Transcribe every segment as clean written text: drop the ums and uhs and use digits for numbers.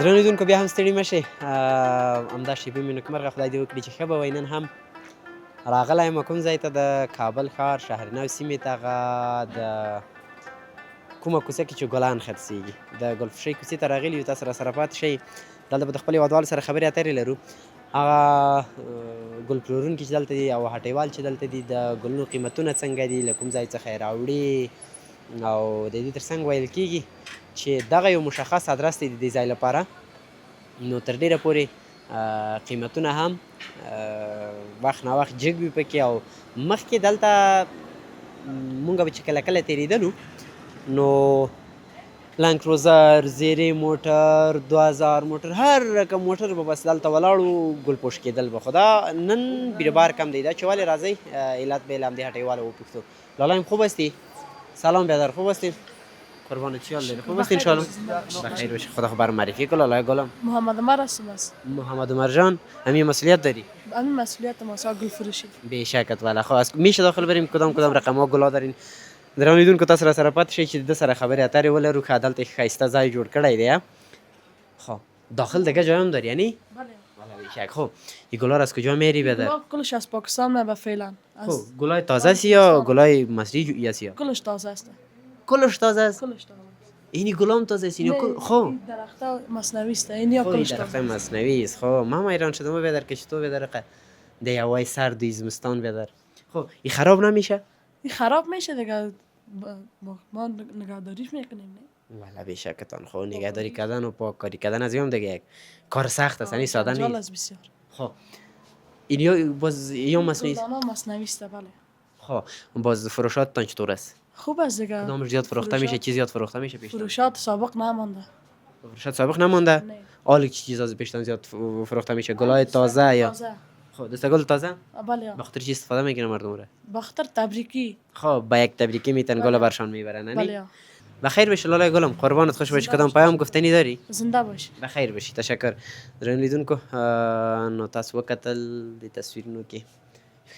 درنو لیدونکو بیا هم ستړي مه شئ همدا شیبې مې نېکمرغه خدای دې وکړي چې ښه به وای نن هم راغلی یم کوم ځای ته د کابل ښار شهرنو سیمې ته هغه د کومه کوڅه کې چې ګلان خرڅېږي د ګلفشۍ کوڅې ته راغلي یو تاسو راسره پاتې شئ دلته به د خپلو هېوادوالو سره خبرې اترې لرو هغه ګل پلورونکي چې دلته دي او هټیوال چې دلته دي د ګلونو قیمتونه څنګه دي له کوم ځای څخه یې راوړي او د دې تر څنګ ویل کېږي چې دغه یو مشخص ادرس دی د دې ځای لپاره نو تر ډېره پورې قیمتونه هم وخت ناوخت جګ وي پکې او مخکې دلته مونږ به چې کله کله تېرېدلو نو لانګ کروزر زیرې موټر 2000 موټر هر رقم موټر به بس دلته ولاړو ګل پوش کېدل به خو دا نن بیربار کم دی دا چې ولې راځئ علت به یې له همدې هټیواله وپوښتو لالایم خوب هستی سلام بیادر خوب هستی قربان چی حال داری خوب هستی انشاءالله بخیر باشی خدا خبر معرفی کن لالای گلم محمد عمر هستم است محمد عمر جان همین مسئولیت داری همین مسئولیت ما گل فروشی به شکت والا خب میشه داخل بریم کدام رقم ها گلا دارین درنو لیدونکو تاسو را سره پاتې شئ چې د سره خبرې اترې ولرو که دلته ښایسته ځای جوړ کړی دی خب داخل دیگه جای هم داری یعنی بله بیشک خب این گلا را از کجا میاری بدر کلش از پاکستان نه فعلا خب گلای تازه است یا گلای مصری یا سیا کلش تازه است کلش تازه است کلش تازه اینی گلام تازه است اینو خب درخت مصنوی است اینیا کلش درخت تازه مصنوی است خب ما ایران شدم بدر که تو بدر ده هوای سرد و زمستان بدر خب این خراب نمیشه این خراب میشه دیگه ما نگهداریش میکنیم نه والا بیشکتان خب نگهداری کردن و پاککاری کردن از هم دیگه یک کار سخت است یعنی ساده نیست جال بسیار خب اینیا باز یا مصنوعی است گلدانا مصنوی است بله خب باز فروشاتتان چطور است خوب است دیگه کدامش زیاد فروخته میشه چیز زیاد فروخته میشه پیشتر فروشات سابق نمانده فروشات سابق نمونده نه حالا چی چیزا پیشتر زیاد فروخته میشه گلای تازه یا تازه خب دستگل تازه بله بخاطر چی استفاده میکنه مردم را بختر تبریکی خب با یک تبریکی میتن گل برشان میبرن بله بخیر بشه لالای گلم قربانت خوش باشی کدام پیام گفتنی داری زنده باش بخیر باشی تشکر درنو لیدونکو نو تاسو وکتل د تصویرونو کې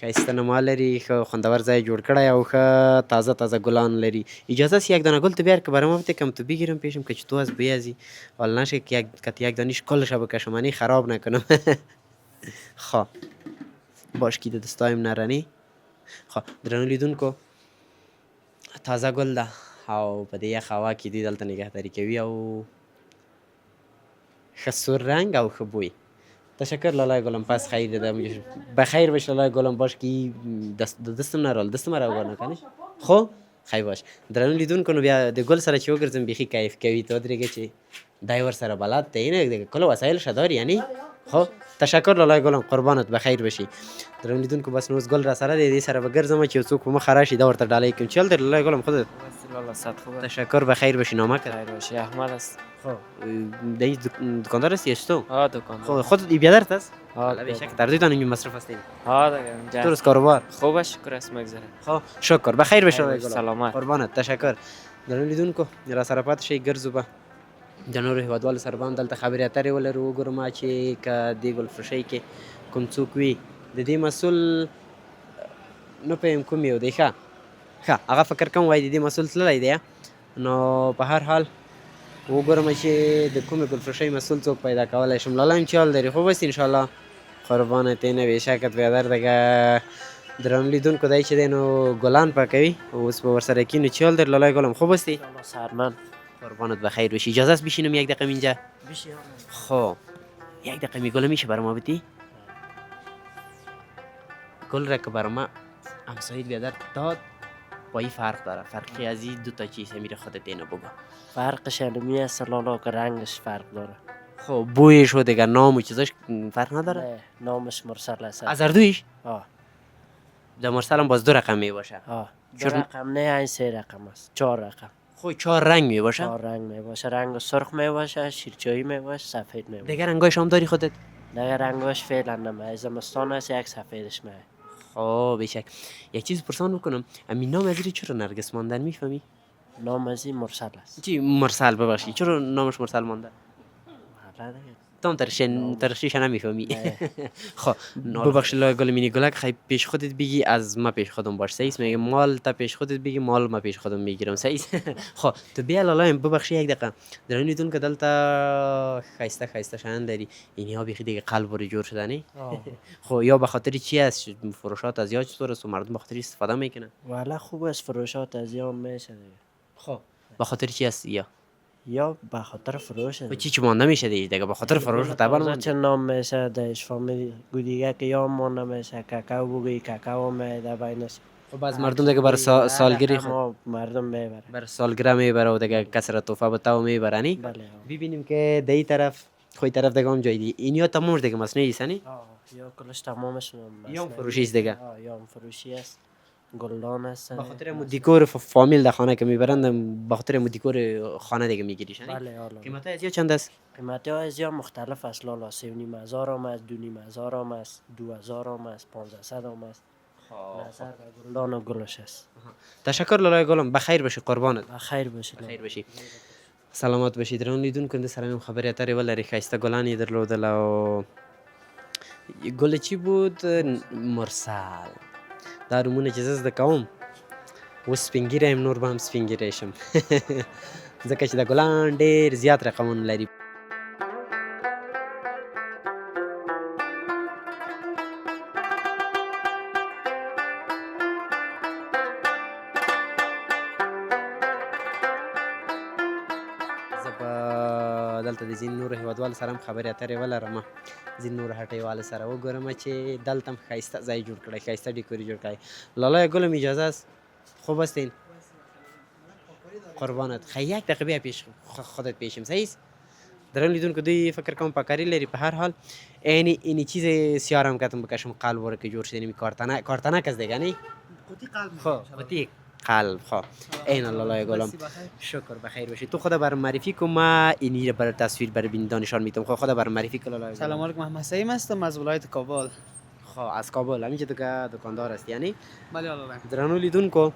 ښایسته نما لري ښه خوندور ځای جوړ کړی او ښه تازه تازه گلان لري اجازه است یک دانه گل تو بیار که برام بتکم تو بگیرم پیشم که تو از بیازی حالا نشه که یک دانیش کلش بکشم یعنی خراب نکنم خب باش که د دستایم نرنی خب درنو لیدونکو تازه گل ده او په دې یخ هوا کې دوی دلته نگهداري کوي او ښه سور رنگ او ښه بوی تشکر لالای گلم پس خیر ده بخیر باش لالای گلم باش که دستم نرال دستم را نکنی خب خیر باش درنو لیدونکو نو بیا د ګل سره چې وګرځم بیخي کیف کوي ته ودرېږه چې دی ورسره بلد دی نه کله وسایل ښه داري یعنی خب تشکر لالای گلم قربانت بخیر بشي درنو لیدونکو بس نو اوس ګل را سره دی دې سره به ګرځم چې یو څوک په مخه راشي دا ورته ډالۍ کړم چل در لالای گلم خودت والله صد خوبه تشکر بخیر باشی نامه کرد خیر باشی احمد است خب دی دکاندار هستی تو ها دکان خب خودت بیادرت است ها به شک در دوی دانم مصرف هستی ها دیگه درست کاروبار خوبه شکر است مگذره خب شکر بخیر بشه خیر باش، سلامت. قربانت تشکر درنو لیدونکو را سره پاتې شئ ګرځو به د نورو هېوادوالو سره به هم دلته خبرې اترې ولرو وګورو چې که دې ګلفروشۍ کې کوم څوک وي د دې مسؤل نه پوهېږم کوم یو دی ښه هغه فکر کوم وایي د دې مسؤل تللی دی نو په هر حال وګورم چې د کومې ګلفروشۍ مسؤل څوک پیدا کولی شم لالایم چی حال داری خوب هستی انشاءالله قربانت اینه بیشکت بیادر دیگه درنو لیدونکو دی چې دی نو ګلان پاکوي اوس به ورسره کینو چی حال داری لالای گلم خوب هستی سرمن قربانت بخیر بشی اجازه است بشینم یک دقیقه اینجا خب یک دقیقه میگل میشه برای ما بتی گل را که برای ما همسایت بیادر داد با این فرق داره فرقی از این دو تا چیز میره خودت اینو بگو فرقش علمی است لالا که رنگش فرق داره خب بویش و دیگه نام و چیزاش فرق نداره نه نامش مرسل است از هر دویش ها در مرسل هم باز 2 رقم می باشه ها 2 رقم نه این 3 رقم است 4 رقم خب 4 رنگ می باشه 4 رنگ می باشه رنگ سرخ می باشه شیرچایی می باشه سفید می باشه دیگه رنگاش هم داری خودت دیگه رنگاش فعلا نمیه زمستان است یک سفیدش میه خب بیشک یک چیز پرسان بکنم امین نام ازی چرا نرگس ماندن میفهمی نام از این مرسل است چی مرسل ببخشی چرا نامش مرسل مانده حالا دیگه تو هم تر شیشه نمیفهمی. خب ببخش لای گل مینی گلک خیلی پیش خودت بگی از ما پیش خودم باش سعیس میگه مال تا پیش خودت بگی مال ما پیش خودم میگیرم سعیس. خب تو بیا لالایم ببخشی یک دقیقه درونیتون که دلتا خیسته شان داری اینها بیخی دیگه قلب رو جور شده نه. خب یا به خاطر چی است فروشات از یا چطور است و مردم به خاطر استفاده میکنن؟ والا خوب است فروشات از یا میشه دیگه. خب به خاطر چی است یا به خاطر فروش و چی مانده میشه دیگه به خاطر فروش طبعا چه نام میشه دش فامیل گودیگه که یا مانده میشه کاکاو بگی کاکاو میده بینش. خب از مردم دیگه بر سالگیری ما مردم میبره بر سالگرد میبره و دیگه کسر توفه بتاو میبره نی. بله ببینیم که دی طرف خوی طرف دیگه هم جای دی اینیا تمامش دیگه مصنوعی است نی. یا کلش تمامش یا فروشی است دیگه. یا فروشی است گلدان است به خاطر مو دیکور فامیل در خانه که میبرند به خاطر مو دیکور خانه دیگه میگیریش. بله قیمت از چند است؟ قیمت ها از یا مختلف است لالا 3,500 هم است 2,500 هم است 2,000 هم است 1,500 هم است نظر به گلدان و گلش است. تشکر لالای گلم بخیر باشی قربانت. بخیر باشید بخیر باشی سلامت باشی درون لیدون کنده سرمیم خبری اتری ولری خیسته گلانی درلودل و گل چی بود مرسل دا رومونه چې زه زده کوم اوس سپین ږیری یم نور به هم سپین ږیری شم ځکه چې دا ګلان ډېر زیات رقمونه لري زه به دلته د ځینې نورو هېوادوالو سره هم خبرې اترې ولرم ځینې نورو هټیوالو سره وګورم چې دلته هم ښایسته ځای جوړ کړی ښایسته ډیکوري جوړ کړی لالا گلم اجازه است خوب هستین قربانت خیلی یک دقیقه بیا پیش خودت پیشم صحیح است درم لیدون که دوی فکر کنم پاکاری لري په هر حال اینی چیز سیارم کتم بکشم قلب رو که جوړ شده نمی کارتنک است دیگه نه خب قوطی قلب خب این الله گلم شکر بخیر باشی تو خدا بر معرفی کن ما اینی بر تصویر بر بینندان نشان میتم خب خدا بر معرفی کن الله سلام علیکم محمد سعیم هستم از ولایت کابل. خب از کابل همینجا تو که دکاندار هستی یعنی بله الله درنو لیدونکو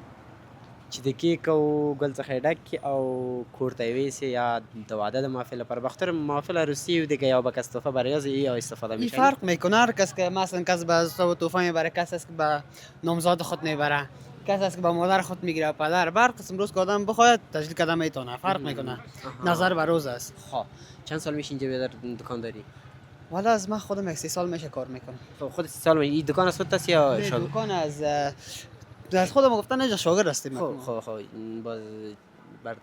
چې د کیک او ګل څخه ډک او کور ته ویسې یا د واده د محفل لپاره بختر محفل عروسی و دیگه یا به کس تحفه برای از یا استفاده این میشه فرق میکنه هر کس که مثلا کس به تو تحفه میبره کس است که به نامزاد خود میبره کس است که به مادر خود میگیره پدر بر قسم روز که آدم بخواید تجلیل کردن میتونه فرق میکنه نظر به روز است. خب چند سال میشه اینجا در دکان داری والا از من خودم 1 سال میشه کار میکنم. خب خود 30 سال این دکان از خودت است یا شاگرد دکان از خودم گفتن اینجا شاگرد هستیم. خب باز بر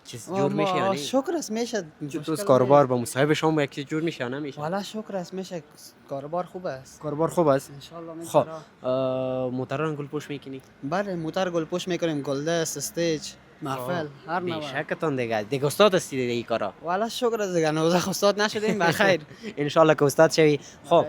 چیز جور میشه یعنی شکر است میشه تو کاروبار با مصاحب شما یک چیز جور میشه یا نمیشه والا شکر است میشه کاروبار خوب است کاروبار خوب است ان شاء الله. خب موتران گل پوش میکنی بله موتر گل پوش میکنیم گلدست استیج محفل هر نوع. بیشکتون دیگه استاد هستی دیگه این کارا والا شکر است دیگه نوزخ استاد نشدیم بخیر. ان شاء الله که استاد شوی خب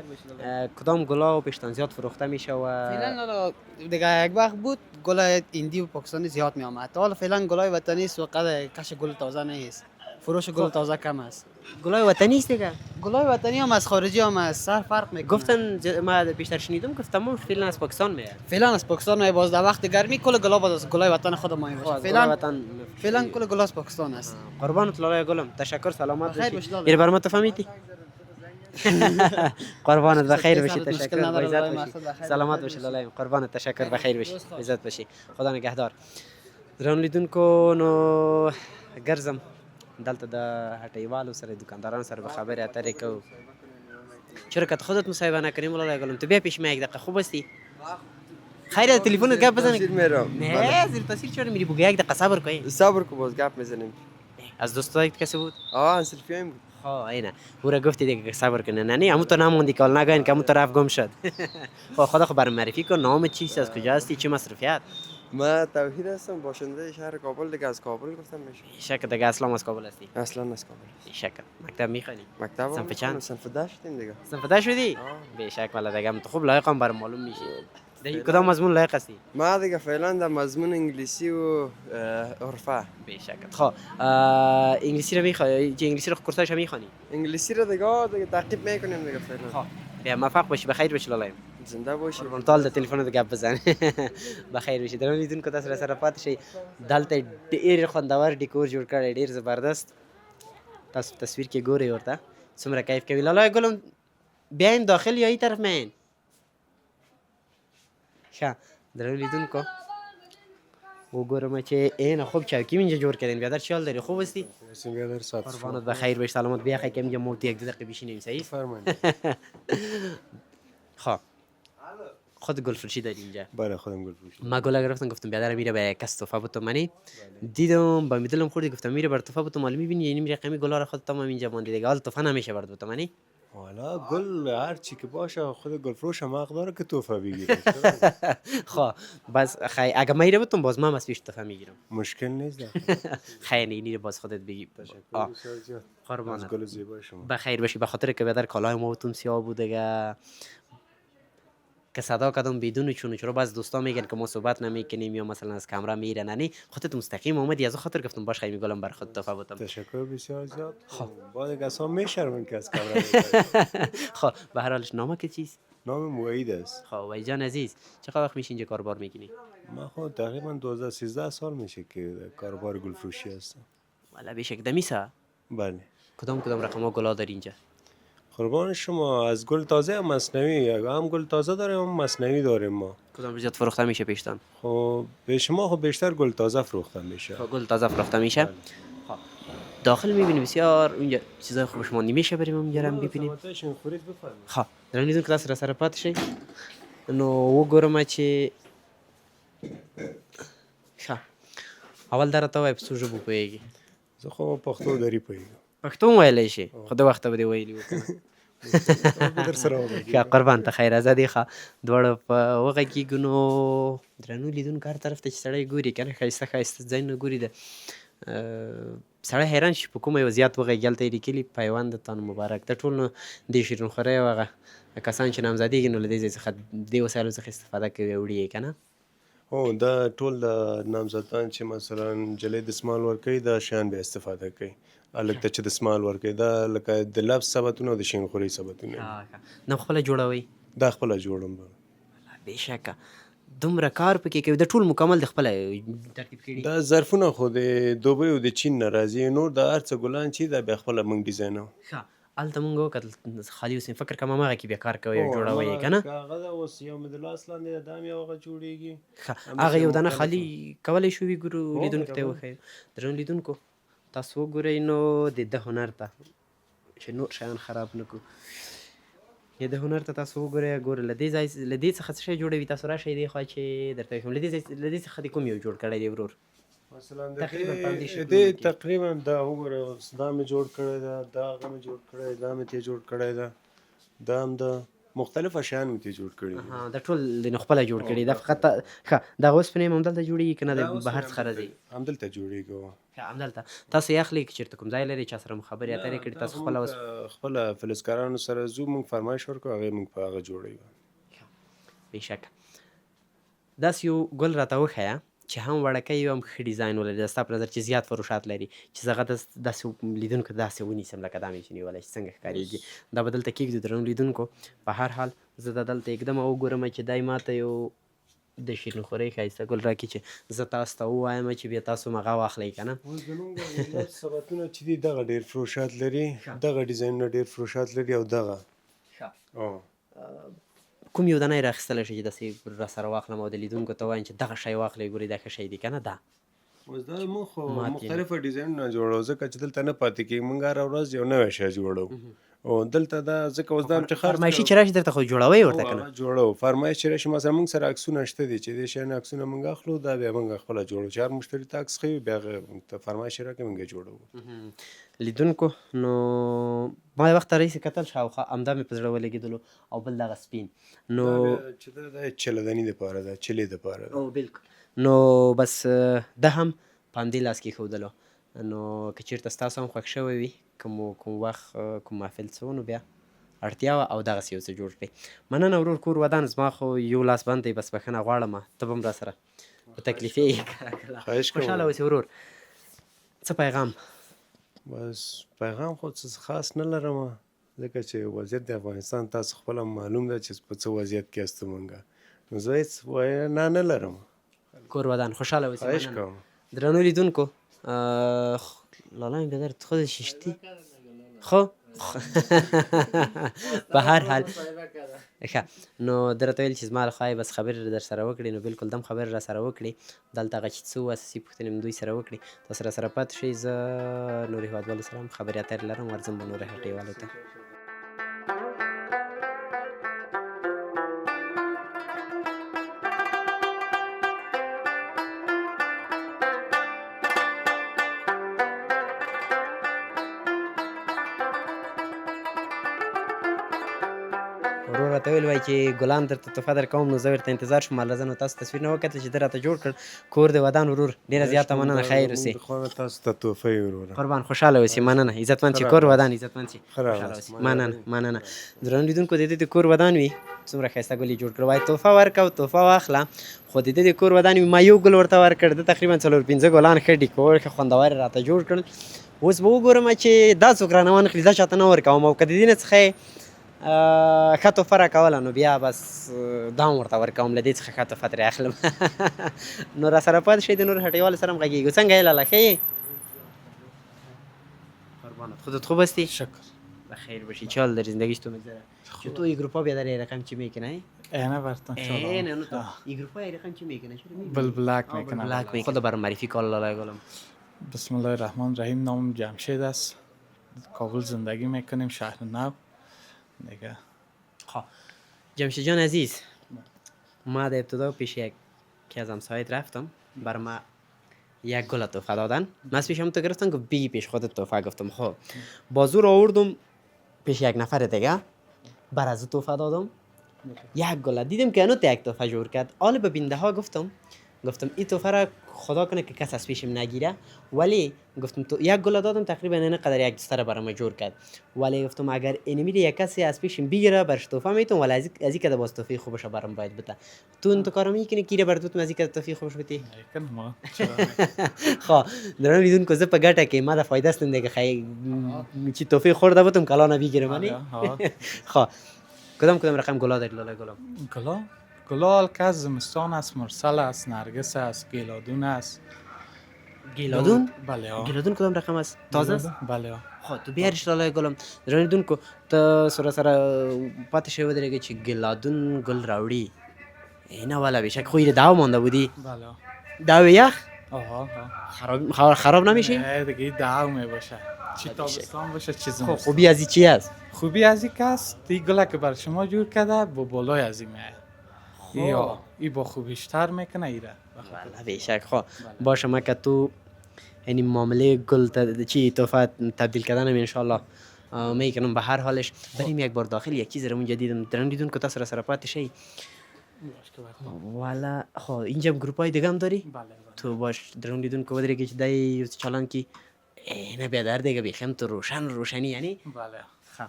کدام گلا و پیشتان زیاد فروخته میشه و فعلا دیگه یک وقت بود گل هندی و پاکستانی زیاد می آمد حالا فعلا گلای وطنی است و قدر کش گل تازه نیست فروش گل تازه کم است. گلای وطنی است دیگه گلای وطنی هم از خارجی هم از سر فرق میکنه. گفتن ما بیشتر شنیدم گفتم فعلا از پاکستان میاد فعلا از پاکستان می باز در وقت گرمی کل گلا باز گلای وطن خود ما میشه فعلا کل گلا از پاکستان است. قربانت لالای گلم تشکر سلامت بخیر باشی باشی یه برام تو فهمیدی قربانت بخیر باشی تشکر عزت باشی سلامت باشی لالای قربانت تشکر بخیر باشی عزت باشی خدا نگهدار درون لیدونکو نو ګرځم دلته د هټیوالو سره دکاندارانو سره به خبرې اترې کوو چرا خودت مصاحبه نکنیم لالای گلم تو بیا پیش ما یک دقیقه خوب هستی خیره تلفنت گپ بزنی نه زیر تاثیر چرا میری بگو یک دقیقه صبر کن صبر کو باز گپ میزنیم از دوستایت کسی بود سلفیم بود خب اینه او را گفتی دیگه صبر کنه نه همون تو نموندی که نگاین که همون طرف گم شد خب خدا خبر معرفی کن نام چیست از کجا هستی چه مصرفیات ما توحید هستم باشنده شهر کابل دیگه از کابل گفتم میشه شک دیگه اصلا از کابل هستی اصلا از کابل شک مکتب میخوانی مکتب صنف چند صنف 10 شدیم دیگه صنف 10 شدی به شک والا دیگه تو خوب لایقم بر معلوم میشه دیگه کدام مضمون لایق هستی ما دیگه فعلا در مضمون انگلیسی و عرفه به شک خب انگلیسی رو میخوای چه انگلیسی رو کورسش میخوانی انگلیسی رو دیگه تعقیب میکنیم دیگه فعلا خب بیا موفق باشی بخیر باشی لالایم زنده باشی ټال د تلیفون د گپ بزن بخیر بشي درنو لیدونکو تاسو سره پاتې شئ دلته ډېر خوندور ډیکور جوړ کړی ډېر زبردست تاسو تصویر کې ګورئ ورته څومره کیف کوي لالا ګلم بیایم داخل یا ای طرف مین ښه درنو لیدونکو وګورم چې اینه خوب چوکی اینجا جور کردین بیادر چی حال داری خوب هستی؟ بیادر ساعت قربانت بخیر باش سلامت بیا خیلی که اینجا موتی یک دو دقیقه بشینیم صحیح؟ فرمایید. خب خود گلفروشی داری اینجا؟ بله خودم گلفروشی. ما گلا گرفتم گفتم بیادر میره به کس تحفه بتومانی دیدم با میدلم خوردی گفتم میره بر تحفه بتومانی میبینی یعنی رقمی گلا رو خود تمام اینجا ماندی دیگه حال تحفه نمیشه برد بتومانی حالا گل هر چی که باشه خود گلفروش هم حق داره که تحفه بگیره. خب بس خیلی اگه میره بتون باز من از پیش تحفه میگیرم مشکل نیست. خیلی اینی باز خودت بگی تشکر آه. بسیار زیاد. از قربانت گل زیبای شما. بخیر باشی به خاطر که بیادر کالای ما بتون سیاه بود دیگه که صدا کردم بدون چون باز دوستا میگن که ما صحبت نمیکنیم یا مثلا از کامرا میرن نه خودت مستقیم اومدی از خاطر گفتم باش خیلی میگم بر خود تحفه بتم تشکر بسیار زیاد. خب بعد دیگه اصلا میشرمن که از کامرا میاد. خب به هر حالش نامه که چیست نام موعید است. خب وای جان عزیز چقدر وقت میشه اینجا کاربار میکنی من خود تقریبا 12 13 سال میشه که کاربار گلفروشی هستم. والا بیشک دمیسا بله. کدام رقم گلا داری اینجا قربان شما از گل تازه هم مصنوی هم گل تازه داریم هم مصنوی داریم ما. کدام زیاد فروخته میشه پیشتان خب به شما خب بیشتر گل تازه فروخته میشه. خب گل تازه فروخته میشه خب داخل میبینی بسیار اونجا چیزای خوبش ماندی میشه بریم اونجا هم ببینیم خب در این که دست را سر پات شي نو وګورم چې ښه اول درته وایم څو ژبو پوهېږي زه خو پښتو دري پوهېږم. پښتو هم ویلی شي خو د وخته به دې ویلي وو در سره وغږېږم. ښه قربان ته خیر ازادي ښه دواړه په وغږېږو نو درنو لیدونکو هر طرف ته چې سړی ګوري که نه ښایسته ښایسته ځایونه ګوري د سړی حیران شي په کومه یو زیات وغږي هلته یې لیکلي پیوندتان مبارک د ټول نو د شیرینخورۍ او هغه کسان چې نامزدېږي نو له دې ځای څخه دې وسایلو څخه استفاده کوي او وړي یې که نه هو دا ټول د نامزدان چې مثلا نجلۍ دستمال ورکوي دا شیان بیا استفاده کوي. هلک ته چې دستمال ورکوي دا لکه د لبس ثبتونه او د شینخورۍ ثبتونه نه خپله جوړوئ دا خپله جوړم. بېشکه دومره کار پکې کوي د ټول مکمل د خپله ترتیب کړي دا ظرفونه خو د دوبۍ او د چین نه راځي نور د هر څه ګلان چې دا بیا خپله موږ ډیزاینوو. ښه هلته مونږ وکتل خالي اوس فکر کوم هماغه کې بیا کار کوئ او جوړوئ یې که نه هغه دا اوس یو مې د لاس لاندې دا هم یو هغه جوړېږي. ښه هغه یو دانه خالي کولی شو وي ګورو لیدونکو ته یې وښیو درنو لیدونکو تاسو وګورئ نو د ده هنر ته چې نور شیان خراب نه کړو یا د هنر ته تاسو وګورئ ګوره له دې ځای له دې څخه څه شی جوړوي تاسو راشئ دې خوا چې درته وښیم له دې څخه دې کوم یو جوړ کړی دی ورور مثلا تقریباً په همدې شکلونو دې کې. تقریبا دا وګوره اوس دا مې جوړ کړی ده دا هغه مې جوړ کړی دا مې ترې جوړ کړی ده دا هم د مختلف شیان مې ترې جوړ کړي دي. دا ټول د نو خپله جوړ کړي دا فقط ښه دغه اوسپنې هم همدلته جوړېږي که نه د بهر څخه راځي همدلته جوړېږي. ښه همدلته تاسو یې اخلئ که چېرته کوم ځای لري چا سره مو خبرې اترې کړي تاسو خپله اوس خپله فلزکارانو سره ځو موږ فرمایش ورکړو هغې موږ په هغه جوړوي. بېشکه داسې یو ګل راته وښیه چې هم وړکی وي هم ښه ډیزاین ولري د ستا په نظر چې زیات فروشات لري چې زه هغه داسې لیدونکو داسې ونیسم لکه دا مې چې نیولی چې څنګه ښکارېږي دا به دلته کېږدو درنو لیدونکو په هر حال زه دا دلته یکدمه وګورم چې دی ماته یو د شیرینخورۍ ښایسته ګل راکړي چې زه تاسو ته ووایم چې بیا تاسو هم هغه واخلئ که نه اوس زموږ لبس ثبتونه چې دي دغه ډېر فروشات لري دغه ډیزاینونه ډېر فروشات لري او دغه کوم یو دانه یې راخیستلی شي چې داسې را سره واخلم او د لیدونکو ته وایم چې دغه شی واخلئ ګورئ دا ښه شی دی که نه دا اوس دا موږ خو مختلفه ډیزاینونه جوړو ځکه چې دلته نه پاتې کېږي موږ هره ورځ یو نوی شی جوړو او دلته دا ځکه اوس دا هم چې فرمایشي چې راشي درته خو جوړوئ ورته که نه جوړو فرمایش چې راشي مثلا موږ سره عکسونه شته دي چې دې شیانو عکسونه موږ اخلو دا بیا موږ خپله جوړو چې هر مشتري ته عکس ښیي بیا هغه ته فرمایش راکړي موږ یې جوړوو. لیدونکو نو ما د وخت راهیسې کتل شاوخوا همدا مې په زړه ولګېدلو او بل دغه سپین نو چې دا د چلدني دپاره ده چلې دپاره ده. او بالکل نو بس ده هم په همدې لاس کې ښودلو نو که چېرته ستاسو هم خوښ شوی وي که مو کوم وخت کوم محفل څه نو بیا اړتیا وه او دغسې یو څه جوړ کړئ. مننه ورور کور ودان زما خو یو لاس بند دی بس بښنه غواړم ته به هم را سره په تکلیف یې خواهش کوم. خوشحاله اوسې ورور څه پیغام بس پیغام خو څه خاص نه لرم ځکه چې وضعیت د افغانستان تاسو خپله معلوم ده چې په څه وضعیت کې هستو مونږ نو زه هېڅ وینا نه لرم. کور ودان خوشحاله اوسې. خواهش کوم. درنو لیدونکو لالا این بدر خودش شیشتی خب به هر حال ښه نو ده راته ویل چې زما لخوا یې بس خبرې در سره وکړې نو بالکل دم خبرې را سره وکړې دلته هغه چې څه وو اساسي پوښتنې مو دوی سره وکړې تاسو را سره پاتې شئ زه نورو هېوادوالو سره هم خبرې اترې لرم ورځم به نورو هټیوالو ته ورور راته ویل وای چې ګلان درته تحفه درکوم نو زه ورته انتظار شوم راځه نو تاسو تصویر نه وکتل چې ده راته جوړ کړ کور د ودان ورور ډېره زیاته مننه خیر اوسې د خوانه تاسو ته تحفه یې وروره قربان خوشحاله اوسې مننه عزتمند چې کور ودان عزتمند چې ښه راغلاست. خوشحاله اوسې مننه مننه درنو لیدونکو د دې د کور ودان وي څومره ښایسته ګل یې جوړ کړ وای تحفه ورکړه او تحفه واخله خو د دې د کور ودان وي ما یو ګل ورته ورکړ ده تقریبا 4-5 ګلان ښه ډیکور ښه خوندور یې راته جوړ کړل اوس به وګورم چې دا څوک رانه وانخلي دا چاته نه ورکوم او که د دې نه څخه یې ښه تحفه راکوله نو بیا بس دا هم ورته ورکوم له دې څخه ښه تحفه ترې اخلم نو را سره پاتې شئ د نورو هټیوالو سره هم غږېږو څنګه یې لاله ښه یې قربانت خودت خوب هستی شکر بخیر باشی چال در زندگیش تو میگذره چطور این گروپا بیادر رقم چی میکنه؟ اینه برتن شده نه تو این گروپا رقم چی میکنه؟ بلبلک میکنم بلک میکنه خدا برام معرفی کال لاله گلم بسم الله الرحمن الرحیم نام جمشید است کابل زندگی میکنیم شهر نو دیگه خب جمشید جان عزیز ما در ابتدا پیش یکی از همسایت رفتم بر ما یک گل تحفه دادن من از پیشم تو گرفتن که بگی پیش خودت تحفه گفتم خب با زور آوردم پیش یک نفر دیگه بر از تحفه دادم یک گل دیدم که انو یک تحفه جور کرد حالا به بینده ها گفتم این تحفه را خدا کنه که کس از پیشم نگیره ولی گفتم تو یک گل دادم تقریبا اینقدر یک دسته را برام جور کرد ولی گفتم اگر اینمیری یک کسی از پیشم بگیره برش تحفه میتونم ولی از این که باز تحفه خوبش برام باید بده تو انت کارو میکنی کیره برات از این که تحفه خوبش بده میکنم ما خب درام میدون که زه په ګټه کې ما د فایده ستنده که خی چې تحفه خورده بودم کلا نبیگیرم منی خب کدام رقم گلا داری لاله گلم گلال که از زمستان است مرسل است نرگس است گیلادون است گیلادون بله ها گیلادون کدام رقم است تازه است بله ها خب تو بیارش لاله گلم درام میدون که تا سره پاتې شوی ودرېږي چې گیلادون گل راوړي اینا والا بیشک خو یې داو مانده بودی بله ها داو یخ آها خراب نمیشه نه دیگه داو می باشه چی تابستان باشه چی خب زمستان خوبی از این چی است خوبی از این که است این گله که بر شما جور کرده با بالای از این میاد ای با خوبیشتر میکنه ایره والا بیشک خب باشه ما که تو یعنی معامله گل چی تحفه تبدیل کردن ان شاء الله میکنم به هر حالش بریم یک بار داخل یک چیز رو اونجا دیدم درن دیدون که تاسو سره پاتې شئ والا خب اینجا گروپ های دیگه هم داری بله تو باش درن دیدون که ودرېږي چې دای چالان کی نه بیا در دیگه بیخم تو روشنی یعنی بله خب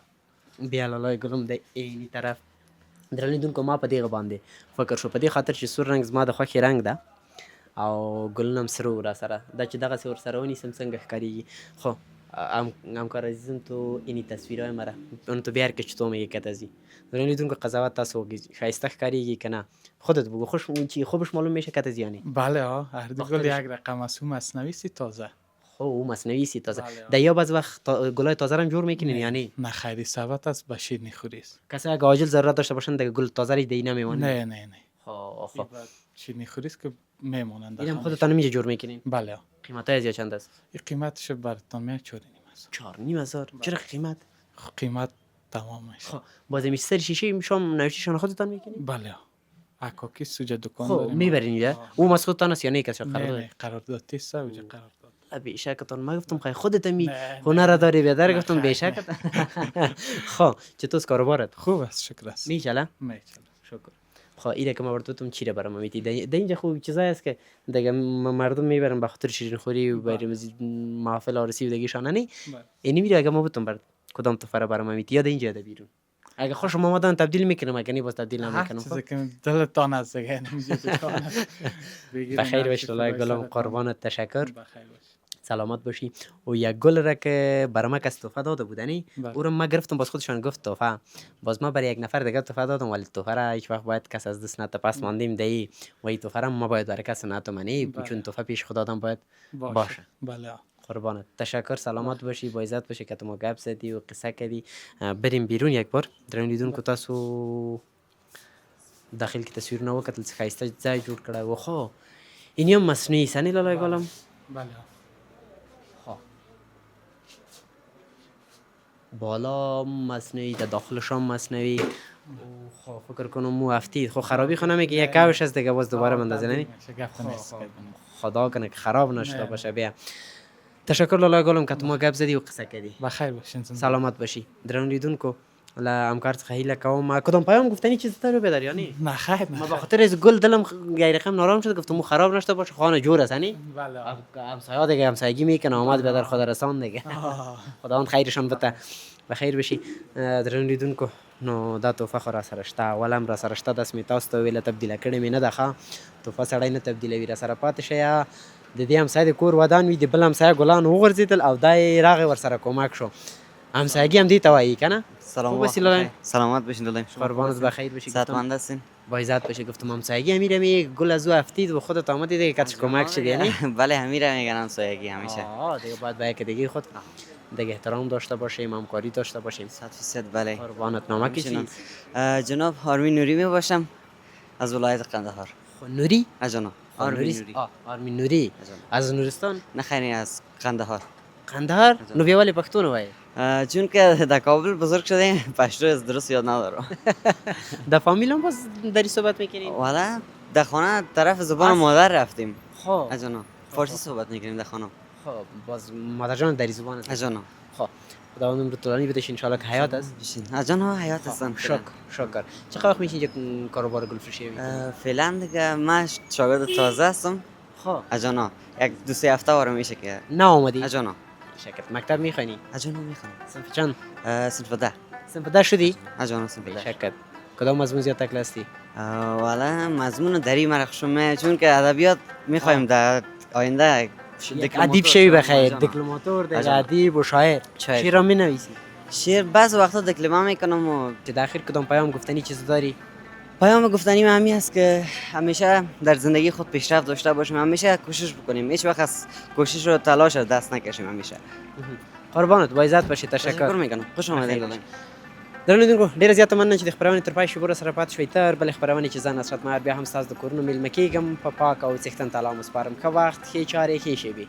بیا لاله ګلم د اینی طرف درن دیدون که ما په دغه باندې فکر شو په دې خاطر چې سور رنگ زما د خوښې رنگ ده او ګلونه هم سره را سره دا چې دغسې ورسره ونیسم څنګه ښکارېږي خب همکار عزیزم تو اینی تصویرهای مرا اون تو بیار که چطور میگه کتازی درن دیدون که قضاوت تاسو وگی خایسته ښکارېږي که نه خودت بگو خوبش معلوم میشه کتازی یعنی بله ها هر دو گل یک رقم است او مصنوی سی تازه خب او مصنوعی سی تازه در یا بعض وقت گلای تازه رو جور میکنین یعنی نه خیلی ثبت است به شیر نخوری است کسی اگه عاجل ضرورت داشته باشن دیگه گل تازه رو دی نمیمونه نه نه نه خب شیر نخوری است که میمونند اینم خودتان میشه جور میکنین بله قیمت های از چند است این قیمتش براتون میاد 4,500 چرا قیمت قیمت تمامش خب باز میشه سر شیشه شام نوشتیشان خودتان میکنین بله اکاکی سوجا دکان خب داریم میبرین یا او مسخوتان است یا نه کسی نه قرارداد نه قرارداد است اوجا قرارداد بیشکتان ما گفتم خیلی خودت می هنر داری بیادر گفتم بیشکت خب چطور کاروبارت خوب است شکر است میچله میچله شکر خب ایده که ما براتون چی رو برام میتی ده اینجا خوب چیزایی است که دیگه مردم میبرن به خاطر شیرین خوری و بریم محافل عروسی و دیگهشان نه اینی میره اگه ما بتون برد کدام تفره برام میتی یا ده اینجا ده بیرون اگه خوش اومدن تبدیل میکنم اگه نه باز تبدیل نمیکنم چیزی که دلتان از دیگه نمیشه بخیر باش لاله گلم قربانت تشکر بخیر باش سلامت باشی و یک گل را که برای ما کس تحفه داده بودنی او رو ما گرفتم باز خودشان گفت تحفه باز ما برای یک نفر دیگه تحفه دادم ولی تحفه را هیچ وقت باید کس از دست نده پس ماندیم دی و این تحفه را ما باید برای کس نده منی چون تحفه پیش خدا دادم باید باشه بله قربانت تشکر سلامت باشی با عزت باشی که تو ما گپ زدی و قصه کردی بریم بیرون یک بار درنو لیدونکو تاسو داخل کې تصویرونه وکتل څه ښایسته ځای جوړ کړی و خو این هم مصنوعي سنې لالی ګلم بله بالا مصنوعی در داخلش هم مصنوعی خب فکر کنم مو هفتید خب خرابی خو نمیگه یک کاوش از دیگه باز دوباره مندازه نی خدا کنه که خراب نشده باشه بیا تشکر لالا گلم که تو ما گپ زدی و قصه کردی بخیر باشین سلامت باشی درون لیدونکو لا همکار څخه هیله کوم کدام پیام گفتنی چیز تو رو بدار یعنی نه خیر ما به خاطر از گل دلم یه رقم نارام شد گفتم خراب نشده باشه خانه جور است یعنی بله همسایه دیگه همسایگی میکنه آمد به در خدا رسان دیگه خداوند خیرشان بده بخیر بشی درون لیدونکو نو دا توفه خو را سره شته اول هم را سره شته داس مې تاسو ته ویله تبدیله کړې مې نه ده ښه توفه سړی نه تبدیلوي را سره پاتې شه یا د دې همسایه د کور ودان وي د بل همسایه ګلان وغورځېدل او دا یې راغی ورسره کومک شو همسایگی هم دې ته وایي که نه خوب هستی لالا سلامت باشین لالا قربانت بخیر بشی صحتمند هستین با عزت باشی گفتم همسایگی امیر می گل از او هفتید و خودت آمدی دیگه کاتش کمک شد یعنی بله همین میگن همسایگی همیشه دیگه باید به یک دیگه خود دیگه احترام داشته باشیم همکاری داشته باشیم 100% بله قربانت نامه کی چیز جناب آرمین نوری می باشم از ولایت قندهار نوری جناب آرمین نوری آرمین نوری از نورستان نه خیلی از قندهار قندهار نو بیا ولی پښتون وای چون که در کابل بزرگ شده پشتو از درست یاد ندارم در فامیل هم باز داری صحبت میکنیم والا در خانه طرف زبان مادر رفتیم خب جناب فارسی صحبت میکنیم در خانه خب باز مادر جان دری زبان است جناب خب خداوند عمر طولانی بده ان شاء الله که حیات است بشین جناب حیات هستن شکر چقدر وقت میشه کاروبار گلفروشی فعلا دیگه من شاگرد تازه هستم خب جناب یک دو سه هفته وارم میشه که نه اومدی جناب شکر مکتب میخوانی جناب میخوام صنف چند صنف ده صنف ده شدی جناب صنف ده شکر کدام مضمون زیاد تکل هستی والا مضمون دری مرخشم چون که ادبیات میخوایم در آینده ادیب شوی بخیر دیپلماتور دیگه ادیب و شاعر شعر می نویسی شعر بعض وقتا دکلمه میکنم و چه در اخیر کدام پیام گفتنی چیز داری پیام گفتنی من همین است که همیشه در زندگی خود پیشرفت داشته باشیم همیشه کوشش بکنیم هیچ وقت از کوشش و تلاش از دست نکشیم همیشه قربانت با عزت باشی تشکر میکنم خوش آمدید درنو ډیره زیاته مننه چې د خبرونې تر پای شوبره سره پات شوي تر بل خبرونه چې ځان نصرت مهر بیا هم تاسو د کورونو میلمه کیږم په پاک او څښتن تعالی مسپارم که وخت ښې چارې ښې شي